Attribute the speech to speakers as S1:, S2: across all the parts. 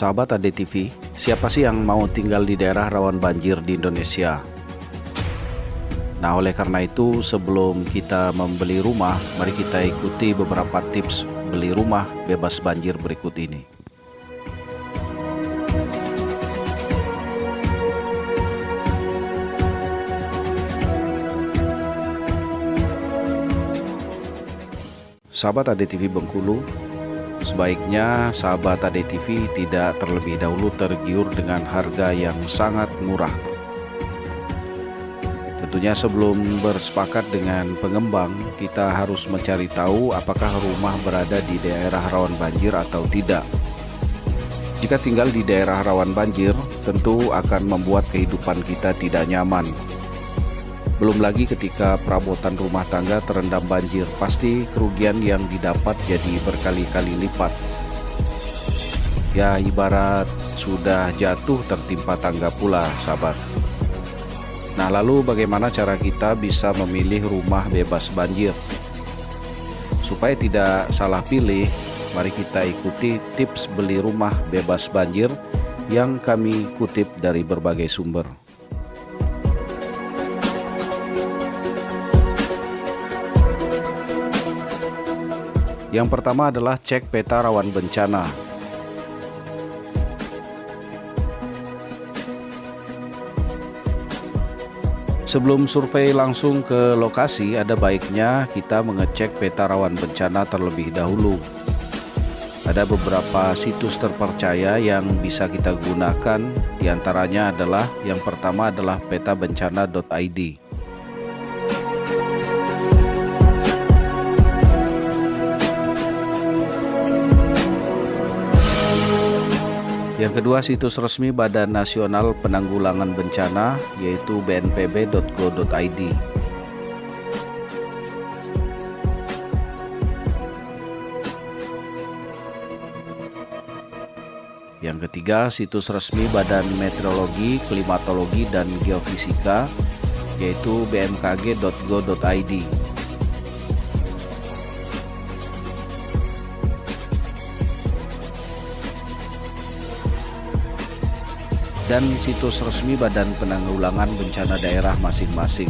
S1: Sahabat ADTV, siapa sih yang mau tinggal di daerah rawan banjir di Indonesia? Nah, oleh karena itu, sebelum kita membeli rumah, mari kita ikuti beberapa tips beli rumah bebas banjir berikut ini. Sahabat ADTV Bengkulu, sebaiknya sahabat ADTV tidak terlebih dahulu tergiur dengan harga yang sangat murah. Tentunya sebelum bersepakat dengan pengembang, kita harus mencari tahu apakah rumah berada di daerah rawan banjir atau tidak. Jika tinggal di daerah rawan banjir, tentu akan membuat kehidupan kita tidak nyaman. Belum lagi ketika perabotan rumah tangga terendam banjir, pasti kerugian yang didapat jadi berkali-kali lipat. Ya, ibarat sudah jatuh tertimpa tangga pula, sahabat. Nah, lalu bagaimana cara kita bisa memilih rumah bebas banjir? Supaya tidak salah pilih, mari kita ikuti tips beli rumah bebas banjir yang kami kutip dari berbagai sumber. Yang pertama adalah cek peta rawan bencana. Sebelum survei langsung ke lokasi, ada baiknya kita mengecek peta rawan bencana terlebih dahulu. Ada beberapa situs terpercaya yang bisa kita gunakan, diantaranya adalah yang pertama adalah petabencana.id. Yang kedua, situs resmi Badan Nasional Penanggulangan Bencana, yaitu bnpb.go.id. Yang ketiga, situs resmi Badan Meteorologi, Klimatologi, dan Geofisika, yaitu bmkg.go.id. Dan situs resmi Badan Penanggulangan Bencana daerah masing-masing.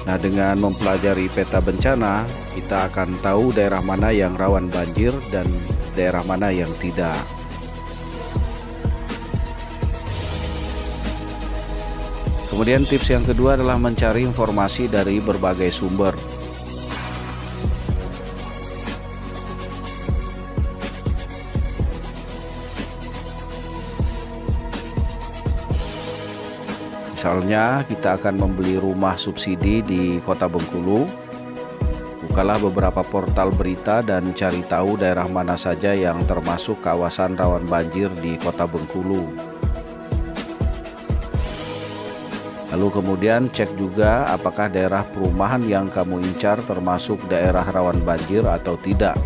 S1: Nah, dengan mempelajari peta bencana, kita akan tahu daerah mana yang rawan banjir dan daerah mana yang tidak. Kemudian tips yang kedua adalah mencari informasi dari berbagai sumber. Misalnya kita akan membeli rumah subsidi di Kota Bengkulu, bukalah beberapa portal berita dan cari tahu daerah mana saja yang termasuk kawasan rawan banjir di Kota Bengkulu. Lalu kemudian cek juga apakah daerah perumahan yang kamu incar termasuk daerah rawan banjir atau tidak.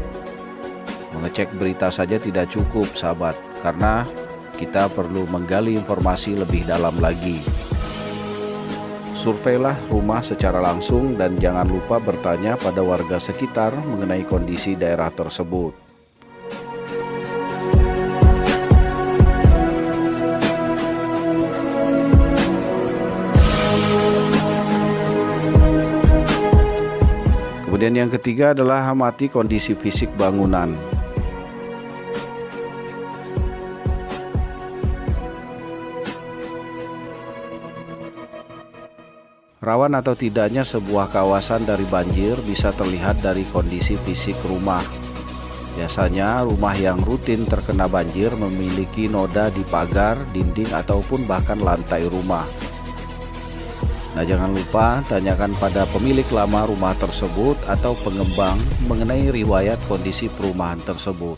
S1: Mengecek berita saja tidak cukup, sahabat, karena kita perlu menggali informasi lebih dalam lagi. Surveilah rumah secara langsung dan jangan lupa bertanya pada warga sekitar mengenai kondisi daerah tersebut. Kemudian yang ketiga adalah amati kondisi fisik bangunan. Rawan atau tidaknya sebuah kawasan dari banjir bisa terlihat dari kondisi fisik rumah. Biasanya rumah yang rutin terkena banjir memiliki noda di pagar, dinding, ataupun bahkan lantai rumah. Nah, jangan lupa tanyakan pada pemilik lama rumah tersebut atau pengembang mengenai riwayat kondisi perumahan tersebut.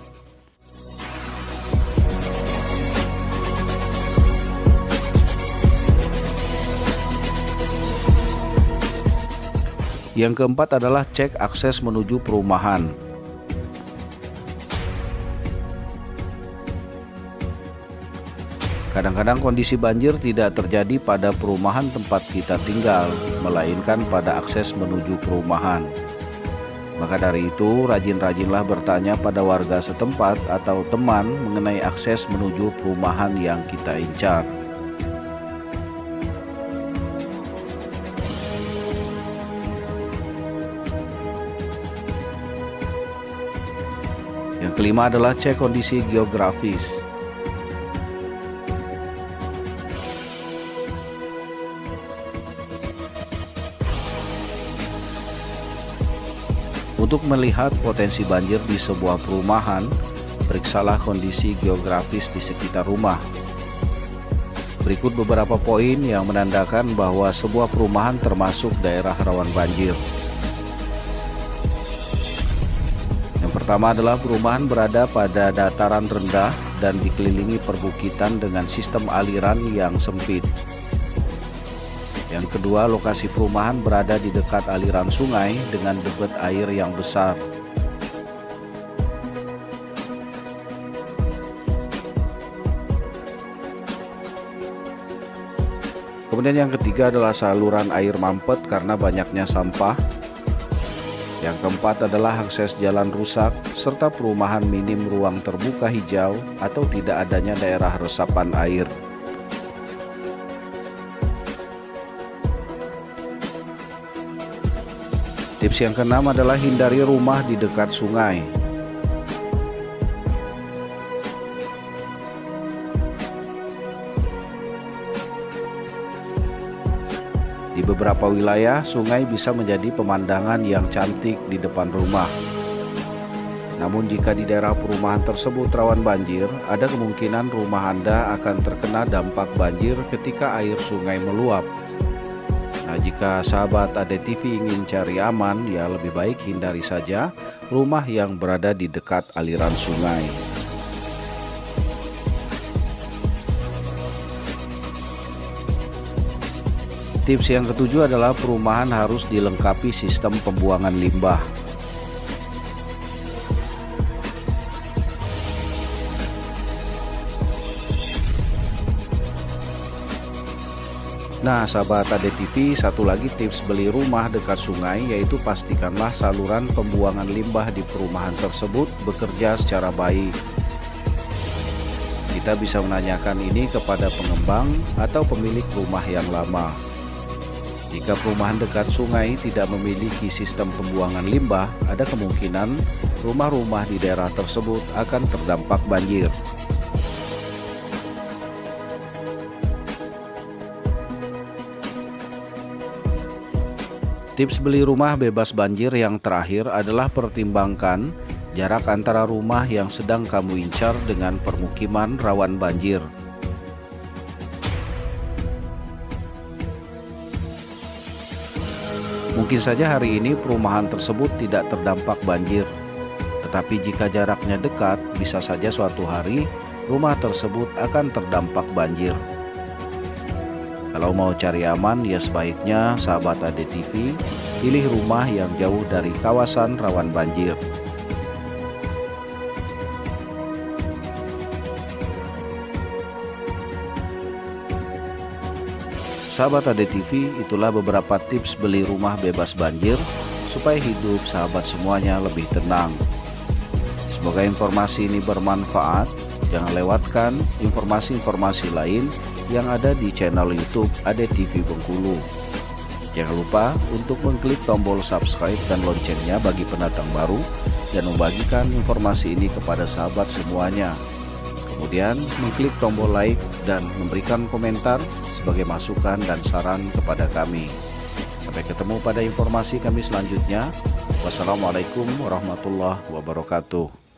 S1: Yang keempat adalah cek akses menuju perumahan. Kadang-kadang kondisi banjir tidak terjadi pada perumahan tempat kita tinggal, melainkan pada akses menuju perumahan. Maka dari itu, rajin-rajinlah bertanya pada warga setempat atau teman mengenai akses menuju perumahan yang kita incar. Yang kelima adalah cek kondisi geografis. Untuk melihat potensi banjir di sebuah perumahan, periksalah kondisi geografis di sekitar rumah. Berikut beberapa poin yang menandakan bahwa sebuah perumahan termasuk daerah rawan banjir. Yang pertama adalah perumahan berada pada dataran rendah dan dikelilingi perbukitan dengan sistem aliran yang sempit. Yang kedua, lokasi perumahan berada di dekat aliran sungai dengan debit air yang besar. Kemudian yang ketiga adalah saluran air mampet karena banyaknya sampah. Yang keempat adalah akses jalan rusak, serta perumahan minim ruang terbuka hijau atau tidak adanya daerah resapan air. Tips yang keenam adalah hindari rumah di dekat sungai. Di beberapa wilayah, sungai bisa menjadi pemandangan yang cantik di depan rumah. Namun jika di daerah perumahan tersebut rawan banjir, ada kemungkinan rumah Anda akan terkena dampak banjir ketika air sungai meluap. Nah, jika sahabat ADTV ingin cari aman, ya lebih baik hindari saja rumah yang berada di dekat aliran sungai. Tips yang ketujuh adalah perumahan harus dilengkapi sistem pembuangan limbah. Nah, sahabat ADTV, satu lagi tips beli rumah dekat sungai, yaitu pastikanlah saluran pembuangan limbah di perumahan tersebut bekerja secara baik. Kita bisa menanyakan ini kepada pengembang atau pemilik rumah yang lama. Jika perumahan dekat sungai tidak memiliki sistem pembuangan limbah, ada kemungkinan rumah-rumah di daerah tersebut akan terdampak banjir. Tips beli rumah bebas banjir yang terakhir adalah pertimbangkan jarak antara rumah yang sedang kamu incar dengan permukiman rawan banjir. Mungkin saja hari ini perumahan tersebut tidak terdampak banjir, tetapi jika jaraknya dekat, bisa saja suatu hari rumah tersebut akan terdampak banjir. Kalau mau cari aman, ya sebaiknya sahabat ADTV pilih rumah yang jauh dari kawasan rawan banjir. Sahabat ADTV, itulah beberapa tips beli rumah bebas banjir supaya hidup sahabat semuanya lebih tenang. Semoga informasi ini bermanfaat. Jangan lewatkan informasi-informasi lain yang ada di channel YouTube ADTV Bengkulu. Jangan lupa untuk mengklik tombol subscribe dan loncengnya bagi pendatang baru dan membagikan informasi ini kepada sahabat semuanya. Kemudian mengklik tombol like dan memberikan komentar sebagai masukan dan saran kepada kami. Sampai ketemu pada informasi kami selanjutnya. Wassalamualaikum warahmatullahi wabarakatuh.